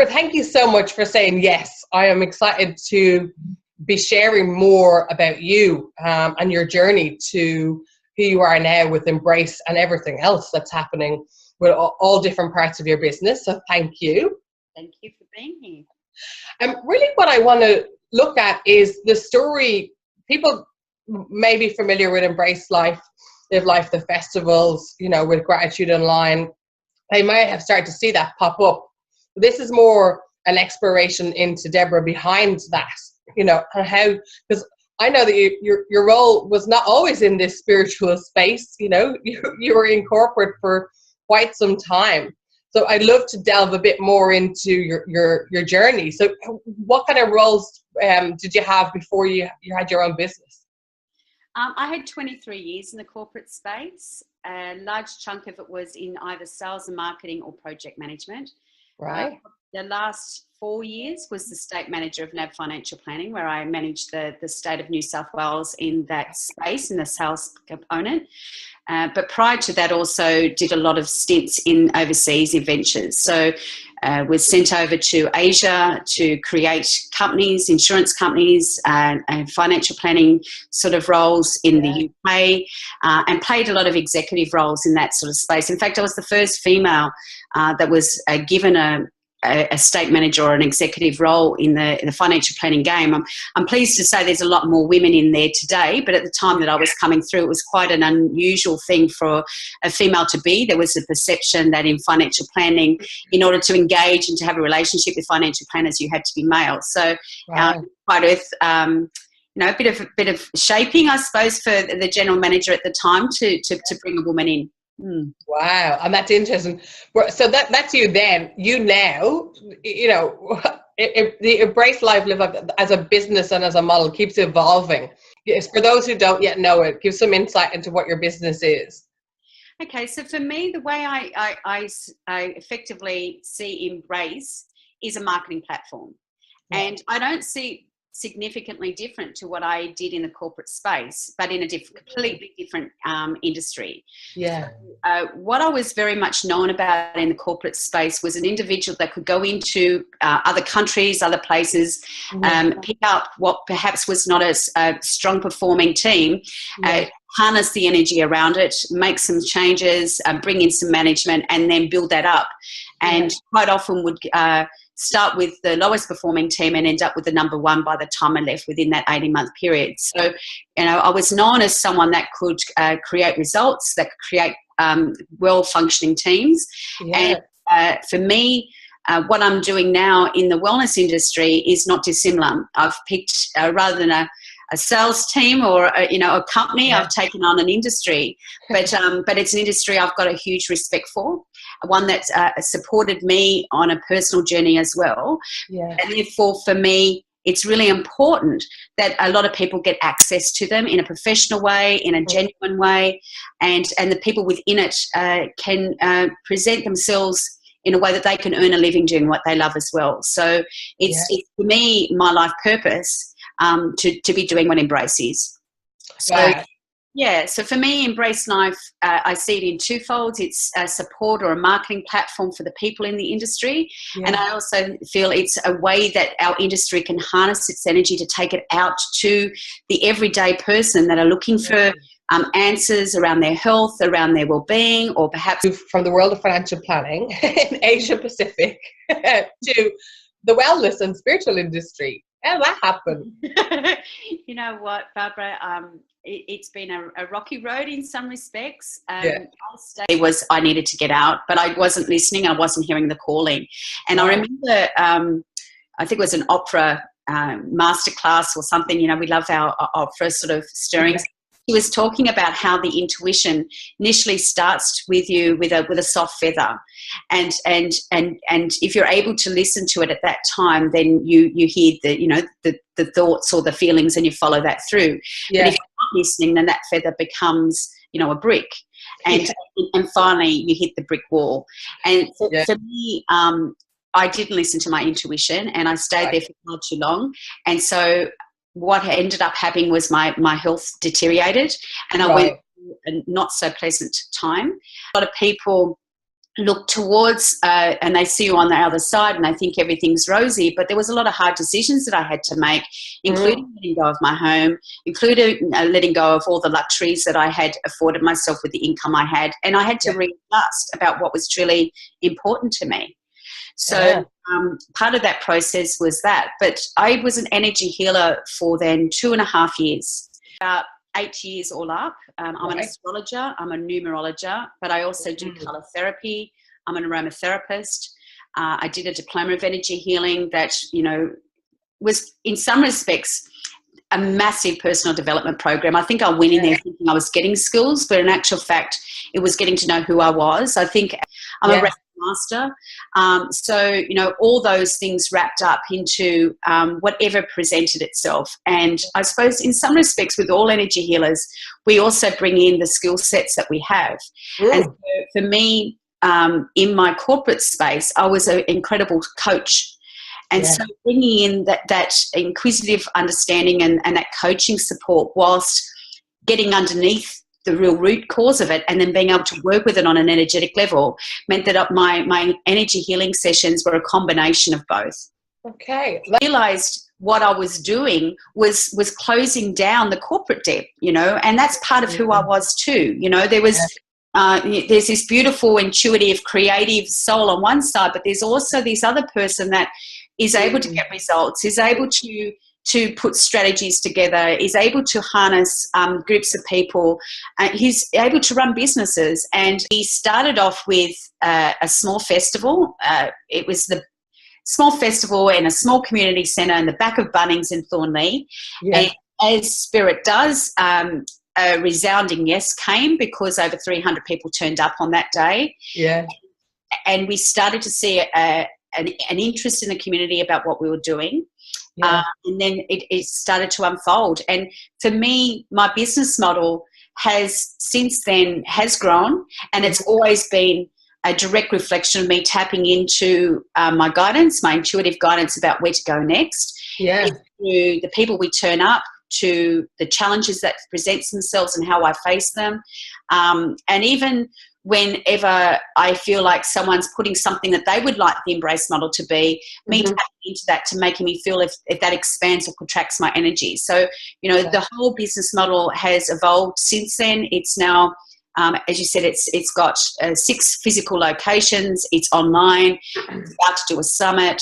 Thank you so much for saying yes. I am excited to be sharing more about you and your journey to who you are now with Embrace and everything else that's happening with all different parts of your business. So thank you. Thank you for being here. Really what I want to look at is the story. People may be familiar with Embrace Life, Live Life, the festivals, with Gratitude Online. They may have started to see that pop up. This is more an exploration into Deborah behind that, and how, because I know that your role was not always in this spiritual space. You were in corporate for quite some time. So I'd love to delve a bit more into your journey. So what kind of roles did you have before you had your own business? I had 23 years in the corporate space. A large chunk of it was in either sales and marketing or project management. Right. The last 4 years was the state manager of NAB Financial Planning, where I managed the state of New South Wales in that space, in the sales component. But prior to that, also did a lot of stints in overseas ventures. So was sent over to Asia to create companies, insurance companies, and financial planning sort of roles in the UK, and played a lot of executive roles in that sort of space. In fact, I was the first female that was given a state manager or an executive role in the financial planning game. I'm pleased to say there's a lot more women in there today, but at the time that I was coming through, it was quite an unusual thing for a female to be. There was a perception that in financial planning, in order to engage and to have a relationship with financial planners, you had to be male. So quite a bit of shaping, I suppose, for the general manager at the time to bring a woman in. Wow, and that's interesting. So that's you then. You now, the Embrace Life, Live Life as a business and as a model keeps evolving. Yes, for those who don't yet know it, give some insight into what your business is. Okay, so for me, the way I effectively see Embrace is a marketing platform. Yeah. And I don't see significantly different to what I did in the corporate space, but in a completely different industry. Yeah. What I was very much known about in the corporate space was an individual that could go into other countries, other places, pick up what perhaps was not a strong performing team, harness the energy around it, make some changes, bring in some management, and then build that up. And quite often would start with the lowest performing team and end up with the number one by the time I left within that 18-month period. So, I was known as someone that could create results, that could create well-functioning teams. Yeah. And for me, what I'm doing now in the wellness industry is not dissimilar. I've picked, rather than a sales team or a company, I've taken on an industry, but it's an industry I've got a huge respect for, one that's supported me on a personal journey as well. Yeah. And therefore, for me, it's really important that a lot of people get access to them in a professional way, in a genuine way, and the people within it can present themselves in a way that they can earn a living doing what they love as well. So it's for me, my life purpose, to be doing what Embrace is. So so for me, Embrace Life, I see it in two folds. It's a support or a marketing platform for the people in the industry. And I also feel it's a way that our industry can harness its energy to take it out to the everyday person that are looking for answers around their health, around their well-being, or perhaps from the world of financial planning in Asia Pacific to the wellness and spiritual industry. How did that happen? You know what, Barbara? It's been a rocky road in some respects. I needed to get out, but I wasn't listening. I wasn't hearing the calling. And I remember, I think it was an opera masterclass or something. We love our opera sort of stirrings. He was talking about how the intuition initially starts with you with a soft feather, and if you're able to listen to it at that time, then you hear the thoughts or the feelings, and you follow that through. But if you're not listening, then that feather becomes a brick, and finally you hit the brick wall. And for me, I didn't listen to my intuition, and I stayed there for far too long, and so what ended up happening was my health deteriorated, and I went through a not so pleasant time. A lot of people look towards and they see you on the other side and they think everything's rosy, but there was a lot of hard decisions that I had to make, including letting go of my home, including letting go of all the luxuries that I had afforded myself with the income I had, and I had to readjust about what was truly important to me. So part of that process was that, but I was an energy healer for then 2.5 years, about 8 years all up. I'm an astrologer, I'm a numerologer, but I also do colour therapy. I'm an aromatherapist. I did a diploma of energy healing that, you know, was in some respects a massive personal development program. I think I went in there thinking I was getting skills, but in actual fact, it was getting to know who I was. I think I'm a master. So, you know, all those things wrapped up into whatever presented itself. And I suppose in some respects with all energy healers, we also bring in the skill sets that we have. And so for me, in my corporate space, I was an incredible coach. And so bringing in that inquisitive understanding and that coaching support whilst getting underneath the real root cause of it and then being able to work with it on an energetic level meant that my energy healing sessions were a combination of both. Okay. I realised what I was doing was closing down the corporate debt, you know, and that's part of who I was too. You know, there's this beautiful, intuitive, creative soul on one side, but there's also this other person that is able to get results, is able to put strategies together, is able to harness groups of people. He's able to run businesses. And he started off with a small festival. It was the small festival in a small community centre in the back of Bunnings in Thornley. And as Spirit does, a resounding yes came because over 300 people turned up on that day. And we started to see an interest in the community about what we were doing. And then it started to unfold. And for me, my business model has since then grown, and it's always been a direct reflection of me tapping into my guidance, my intuitive guidance about where to go next. To the people we turn up, to the challenges that present themselves and how I face them. And even whenever I feel like someone's putting something that they would like the Embrace model to be, me tapping into that to making me feel if that expands or contracts my energy. So, you know, the whole business model has evolved since then. It's now, as you said, it's got 6 physical locations. It's online. It's about to do a summit.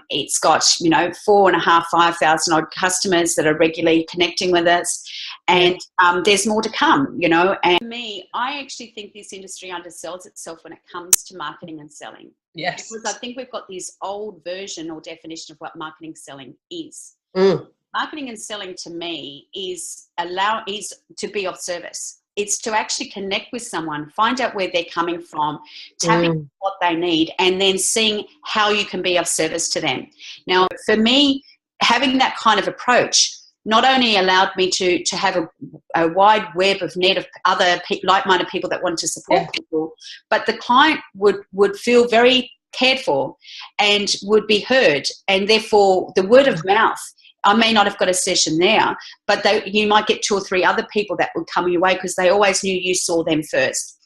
It's got, you know, 4,500 odd customers that are regularly connecting with us, and there's more to come, you know. And for me, I actually think this industry undersells itself when it comes to marketing and selling. Because I think we've got this old version or definition of what marketing selling is. Marketing and selling to me is to be of service. It's to actually connect with someone, find out where they're coming from, tapping into what they need, and then seeing how you can be of service to them. Now, for me, having that kind of approach not only allowed me to have a wide web of net of other like-minded people that wanted to support people, but the client would feel very cared for and would be heard, and therefore the word of mouth. I may not have got a session there, but you might get 2 or 3 other people that would come your way because they always knew you saw them first.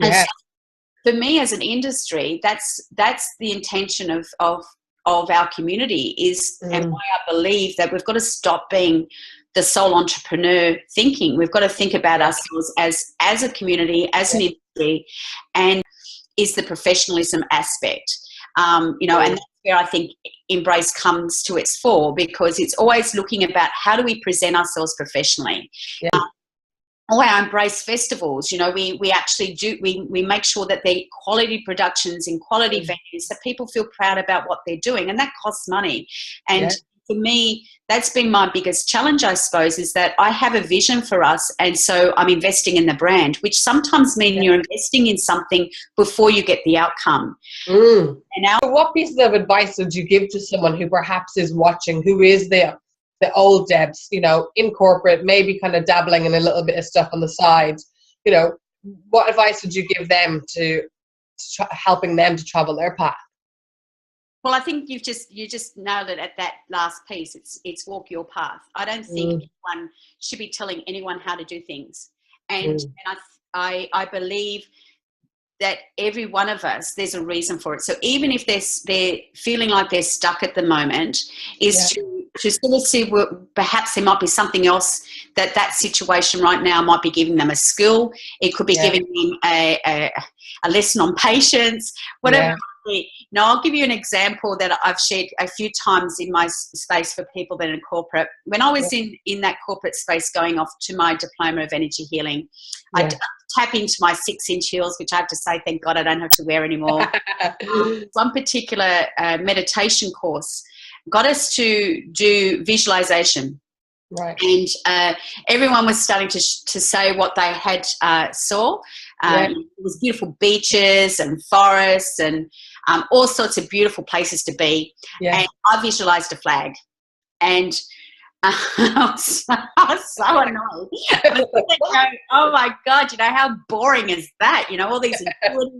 And so for me as an industry, that's the intention of our community is, and why I believe that we've got to stop being the sole entrepreneur thinking. We've got to think about ourselves as a community, as an industry, and is the professionalism aspect. You know, and that's where I think Embrace comes to its fore, because it's always looking about how do we present ourselves professionally. All our Embrace festivals, you know, we actually do, we make sure that they're quality productions in quality venues, that people feel proud about what they're doing, and that costs money. And for me, that's been my biggest challenge, I suppose, is that I have a vision for us, and so I'm investing in the brand, which sometimes means you're investing in something before you get the outcome. And now, what pieces of advice would you give to someone who perhaps is watching, who is the old Debs, you know, in corporate, maybe kind of dabbling in a little bit of stuff on the side? You know, what advice would you give them to helping them to travel their path? Well, I think you just nailed it at that last piece. It's walk your path. I don't think anyone should be telling anyone how to do things, and I believe that every one of us, there's a reason for it. So even if they're feeling like they're stuck at the moment, is to sort of see perhaps there might be something else that situation right now might be giving them a skill. It could be giving them a lesson on patience, whatever. Yeah. Now, I'll give you an example that I've shared a few times in my space for people that are in corporate. When I was in that corporate space going off to my diploma of energy healing, I tap into my 6-inch heels, which I have to say, thank God I don't have to wear anymore. One particular meditation course got us to do visualization. Right. And everyone was starting to say what they had saw. It was beautiful beaches and forests and all sorts of beautiful places to be. Yeah. And I visualized a flag. And I was so annoyed. Oh my God, how boring is that? All these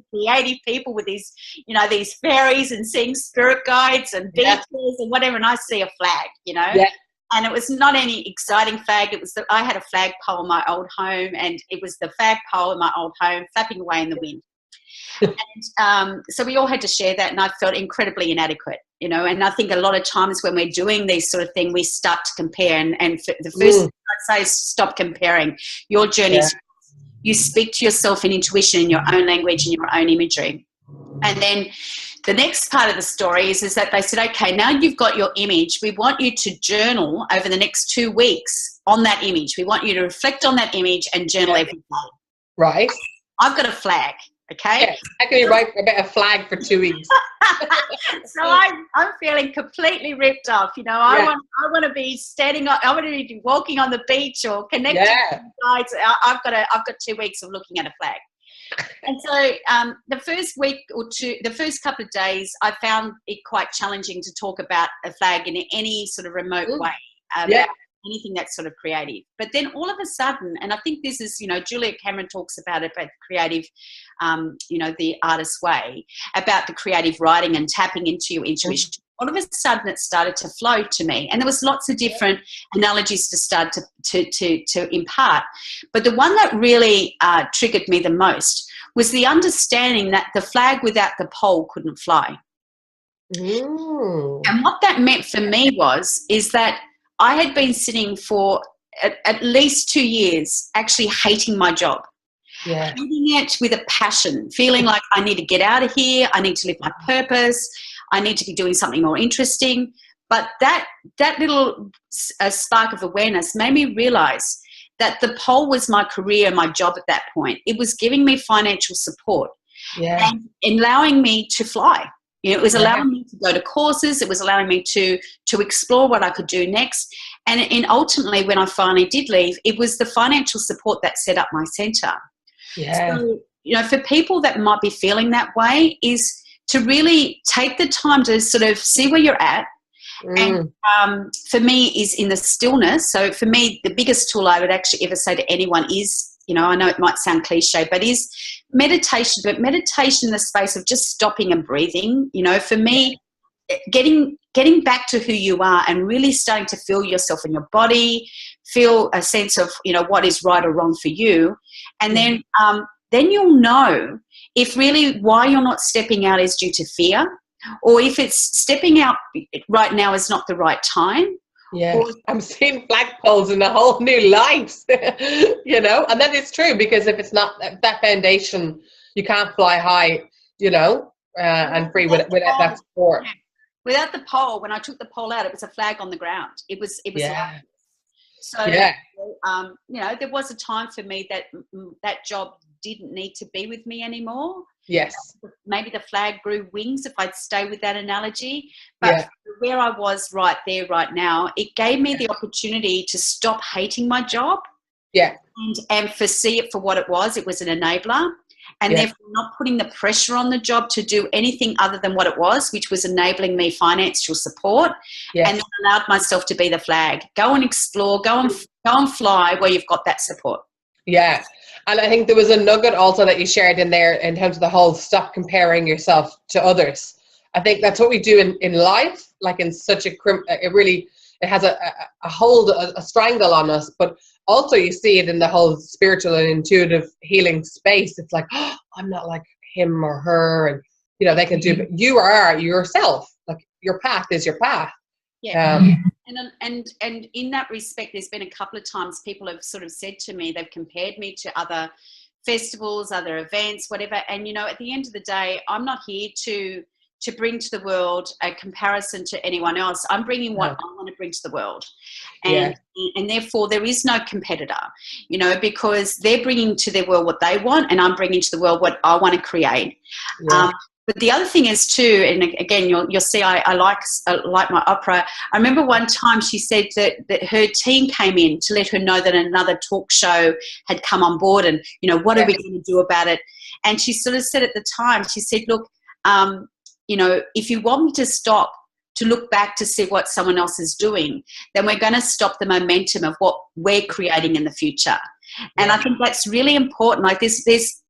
creative people with these, these fairies and seeing spirit guides and beaches and whatever, and I see a flag, Yeah. And it was not any exciting flag. It was I had a flagpole in my old home, and it was the flagpole in my old home flapping away in the wind. And so we all had to share that, and I felt incredibly inadequate, And I think a lot of times when we're doing these sort of things, we start to compare. And the first thing I'd say is stop comparing. Your journeys, you speak to yourself in intuition, in your own language, and your own imagery. And then the next part of the story is that they said, okay, now you've got your image. We want you to journal over the next 2 weeks on that image. We want you to reflect on that image and journal every day. Right. I've got a flag, okay? Yes, I can write a bit of flag for 2 weeks. So I'm feeling completely ripped off. I want to be standing on, I want to be walking on the beach or connecting with guides. I've got 2 weeks of looking at a flag. And so the first week or two, the first couple of days, I found it quite challenging to talk about a flag in any sort of remote way, about anything that's sort of creative. But then all of a sudden, and I think this is, Julia Cameron talks about it, about creative, the artist's way, about the creative writing and tapping into your intuition. All of a sudden it started to flow to me, and there was lots of different analogies to start to impart, but the one that really triggered me the most was the understanding that the flag without the pole couldn't fly. And what that meant for me is that I had been sitting for at least 2 years actually hating my job. Hating it with a passion, feeling like I need to get out of here, I need to live my purpose, I need to be doing something more interesting. But that little spark of awareness made me realize that the pole was my career, my job at that point. It was giving me financial support and allowing me to fly. It was allowing me to go to courses. It was allowing me to explore what I could do next. And ultimately, when I finally did leave, it was the financial support that set up my centre. So, for people that might be feeling that way, is to really take the time to sort of see where you're at. And for me is in the stillness. So for me, the biggest tool I would actually ever say to anyone is, I know it might sound cliche, but is meditation. But meditation in the space of just stopping and breathing. For me, getting back to who you are and really starting to feel yourself in your body, feel a sense of, what is right or wrong for you. And then you'll know if really why you're not stepping out is due to fear, or if it's stepping out right now is not the right time. I'm seeing flagpoles in a whole new light, and that is true, because if it's not that foundation, you can't fly high, and free without that support. Without the pole, when I took the pole out, it was a flag on the ground. It was like, so, there was a time for me that job didn't need to be with me anymore. Yes. Maybe the flag grew wings, if I'd stay with that analogy. But where I was right there, right now, it gave me the opportunity to stop hating my job. And foresee it for what it was. It was an enabler. And therefore not putting the pressure on the job to do anything other than what it was, which was enabling me financial support. And then allowed myself to be the flag. Go and explore, go and fly where you've got that support. Yeah. And I think there was a nugget also that you shared in there in terms of the whole stop comparing yourself to others. I think that's what we do in life, like in such it has a hold, a strangle on us, but also you see it in the whole spiritual and intuitive healing space. It's like, oh, I'm not like him or her, and you know they can do. But you are yourself. Like your path is your path. Yeah. And in that respect, there's been a couple of times people have sort of said to me, they've compared me to other festivals, other events, whatever. And, you know, at the end of the day, I'm not here to bring to the world a comparison to anyone else. I'm bringing what I want to bring to the world. And therefore there is no competitor, you know, because they're bringing to their world what they want and I'm bringing to the world what I want to create. But the other thing is too, and again, you'll see I like my opera. I remember one time she said that her team came in to let her know that another talk show had come on board and, you know, what are we going to do about it? And she sort of said at the time, she said, look, you know, if you want me to stop to look back to see what someone else is doing, then we're going to stop the momentum of what we're creating in the future. And I think that's really important. Like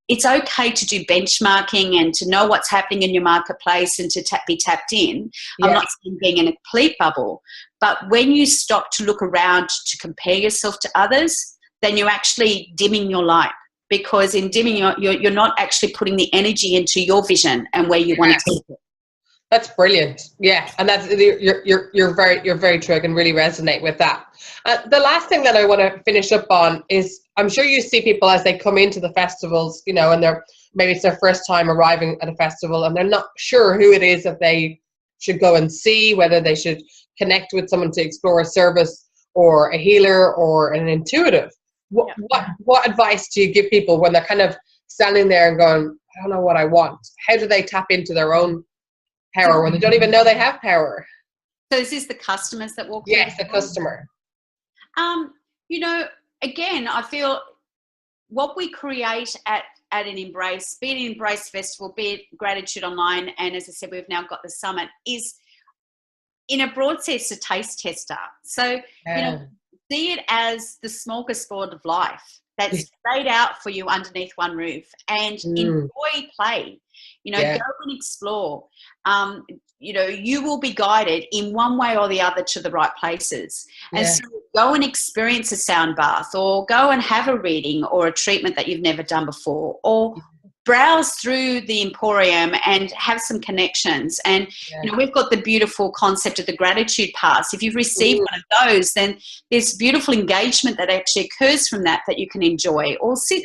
it's okay to do benchmarking and to know what's happening in your marketplace and to be tapped in. I'm not saying being in a complete bubble, but when you stop to look around to compare yourself to others, then you're actually dimming your light, because in dimming you're not actually putting the energy into your vision and where you want to take it. That's brilliant. Yeah, and that's you're very true. I can really resonate with that. The last thing that I want to finish up on is, I'm sure you see people as they come into the festivals, you know, and maybe it's their first time arriving at a festival and they're not sure who it is that they should go and see, whether they should connect with someone to explore a service or a healer or an intuitive. What advice do you give people when they're kind of standing there and going, I don't know what I want? How do they tap into their own power when they don't even know they have power? So is this the customers that walk in? Yes, the customer. You know, again, I feel what we create at an Embrace, be it an Embrace Festival, be it Gratitude Online, and as I said, we've now got the Summit, is in a broad sense a taste tester. So, you know, see it as the smorgasbord of life that's laid out for you underneath one roof, and enjoy play. You know, go and explore. You know, you will be guided in one way or the other to the right places. And so go and experience a sound bath, or go and have a reading or a treatment that you've never done before, or browse through the Emporium and have some connections. And, you know, we've got the beautiful concept of the gratitude pass. If you've received one of those, then there's beautiful engagement that actually occurs from that you can enjoy. Or sit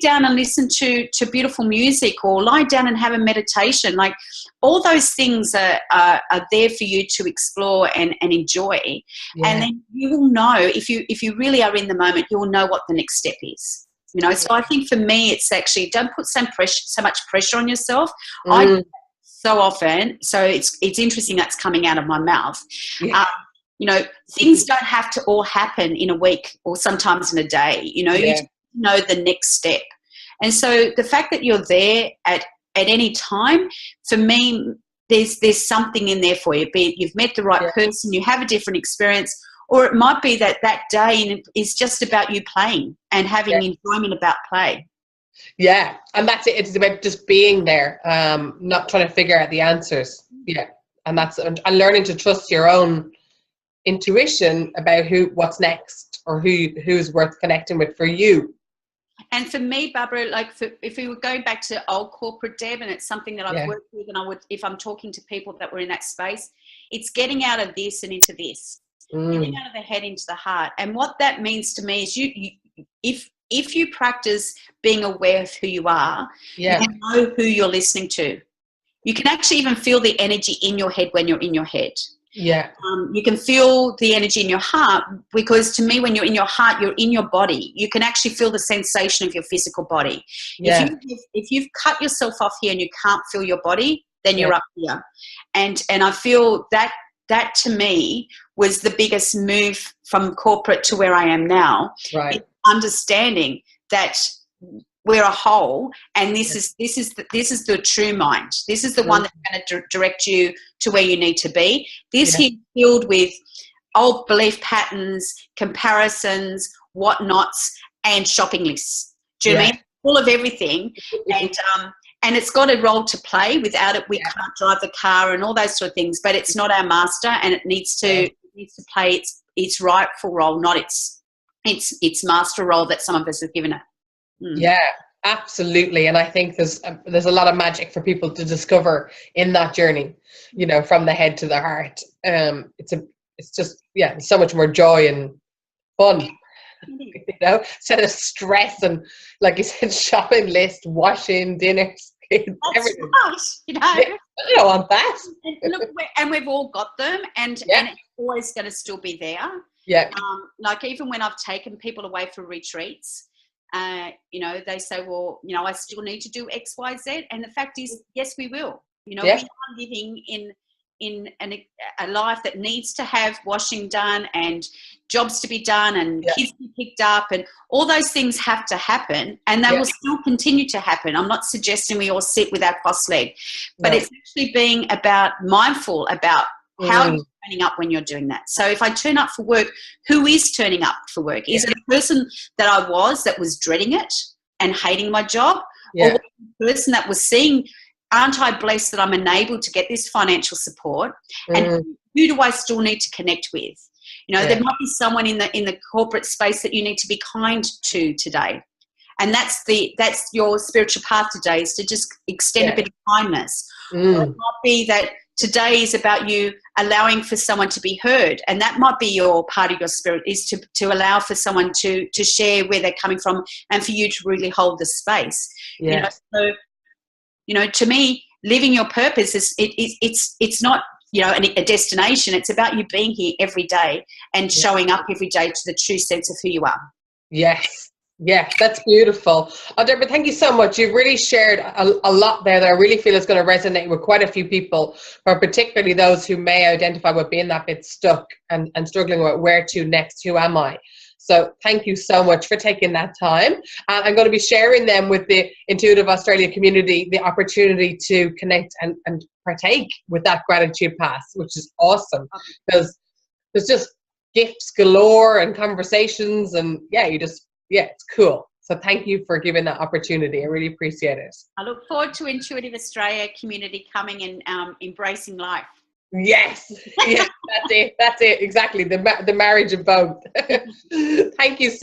down and listen to beautiful music, or lie down and have a meditation. Like, all those things are there for you to explore and enjoy. And then you will know, if you really are in the moment, you will know what the next step is. You know, so I think for me, it's actually, don't put so much pressure on yourself. I do that so often, so it's interesting that's coming out of my mouth. You know, things don't have to all happen in a week or sometimes in a day. You know, you know the next step. And so the fact that you're there at any time, for me, there's something in there for you. Be it you've met the right person, you have a different experience, or it might be that day is just about you playing and having enjoyment about play. Yeah, and that's it. It's about just being there, not trying to figure out the answers. Yeah, and learning to trust your own intuition about what's next, or who's worth connecting with for you. And for me, Barbara, like if we were going back to old corporate Deb, and it's something that I've worked with, and I would, if I'm talking to people that were in that space, it's getting out of this and into this. Getting out of the head into the heart. And what that means to me is if you practice being aware of who you are, you know who you're listening to. You can actually even feel the energy in your head when you're in your head. You can feel the energy in your heart, because to me, when you're in your heart, you're in your body. You can actually feel the sensation of your physical body. If you've cut yourself off here and you can't feel your body, then you're up here. And I feel that to me was the biggest move from corporate to where I am now. Right. Understanding that we're a whole, and this is the true mind. This is the one that's going to direct you to where you need to be. This is filled with old belief patterns, comparisons, whatnots, and shopping lists. Do you know what I mean? Full of everything. And it's got a role to play. Without it, we can't drive the car and all those sort of things. But it's not our master, and it needs to play its rightful role, not its master role that some of us have given it. Yeah, Absolutely. And I think there's a lot of magic for people to discover in that journey, you know, from the head to the heart. It's just, yeah, so much more joy and fun, you know, instead of stress and, like you said, shopping list, washing, dinners, kids, That's everything. right. You know, Yeah, I don't want that. and look, and we've all got them, and Yeah. and it's always going to still be there. Yeah. Like even when I've taken people away for retreats, you know, they say, well, you know, I still need to do X, Y, Z, and the fact is, yes, we will. You know, Yeah. we are living in a life that needs to have washing done and jobs to be done and Yeah. kids to be picked up, and all those things have to happen, and they Yeah. will still continue to happen. I'm not suggesting we all sit with our cross-legged, but No. it's actually being about mindful about how Mm. you're turning up when you're doing that. So if I turn up for work, who is turning up for work? Is it a person that was dreading it and hating my job? Yeah. Or a person that was seeing, aren't I blessed that I'm enabled to get this financial support? And who do I still need to connect with? You know, Yeah. there might be someone in the corporate space that you need to be kind to today. And that's your spiritual path today, is to just extend Yeah. a bit of kindness. Or it might be that today is about you allowing for someone to be heard, and that might be your part of your spirit, is to allow for someone to share where they're coming from, and for you to really hold the space. Yeah. You know, so, you know, to me, living your purpose is it's not, you know, a destination. It's about you being here every day and showing up every day to the true sense of who you are. Yes. Yes, that's beautiful. Oh, Deborah, thank you so much. You've really shared a lot there that I really feel is going to resonate with quite a few people, or particularly those who may identify with being that bit stuck and struggling with where to next, who am I? So thank you so much for taking that time. I'm going to be sharing them with the Intuitive Australia community, the opportunity to connect and partake with that gratitude path, which is awesome, because there's just gifts galore and conversations, and it's cool. So thank you for giving that opportunity. I really appreciate it. I look forward to Intuitive Australia community coming and embracing life. Yes, yes, that's it. That's it. Exactly. The marriage of both. Thank you so